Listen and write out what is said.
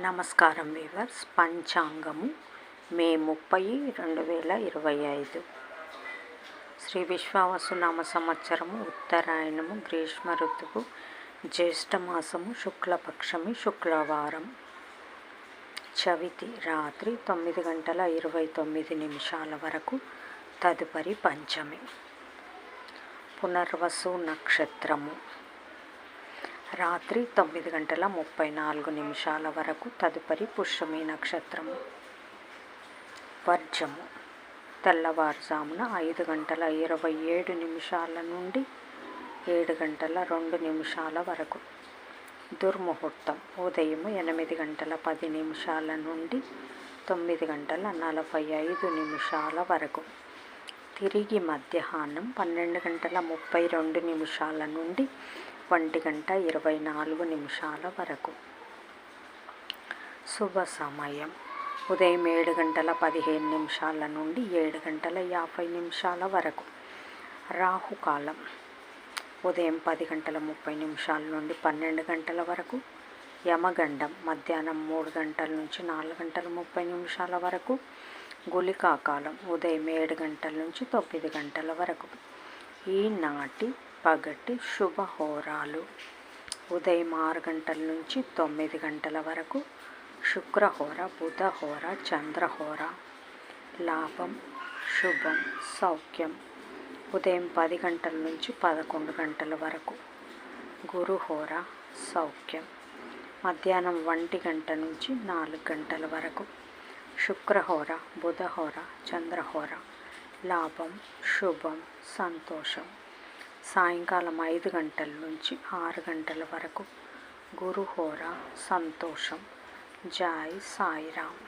నమస్కారం వీవర్స్. పంచాంగము మే 30, 2025. శ్రీ విశ్వావసునామ సంవత్సరము, ఉత్తరాయణము, గ్రీష్మ ఋతువు, జ్యేష్ఠమాసము, శుక్లపక్షమి, శుక్రవారం. చవితి రాత్రి 9:29 వరకు, తదుపరి పంచమి. పునర్వసు నక్షత్రము రాత్రి 9:34 వరకు, తదుపరి పుష్యమి నక్షత్రము. వర్జము తెల్లవారుజామున 5:27 నుండి 7:02 వరకు. దుర్ముహూర్తం ఉదయం 8:10 నుండి 9:45 వరకు. తిరిగి మధ్యాహ్నం 12:32 నుండి 1:24 వరకు. శుభ సమయం ఉదయం 7:15 నుండి 7:50 వరకు. రాహుకాలం ఉదయం 10:30 నుండి 12 వరకు. యమగండం మధ్యాహ్నం 3 నుంచి 4:30 వరకు. గుళికాకాలం ఉదయం 7 నుంచి 9 వరకు. ఈనాటి పగటి శుభహోరాలు ఉదయం 6 నుంచి 9 వరకు. శుక్రహోర, బుధహోర, చంద్రహోర. లాభం, శుభం, సౌఖ్యం ఉదయం 10 నుంచి 11 వరకు. గురుహోర, సౌఖ్యం మధ్యాహ్నం 1 నుంచి 4 వరకు. శుక్రహోర, బుధహోర, చంద్రహోర. లాభం, శుభం, సంతోషం సాయంకాలం 5 నుంచి 6 వరకు. గురుహోర, సంతోషం. జై సాయిరామ్.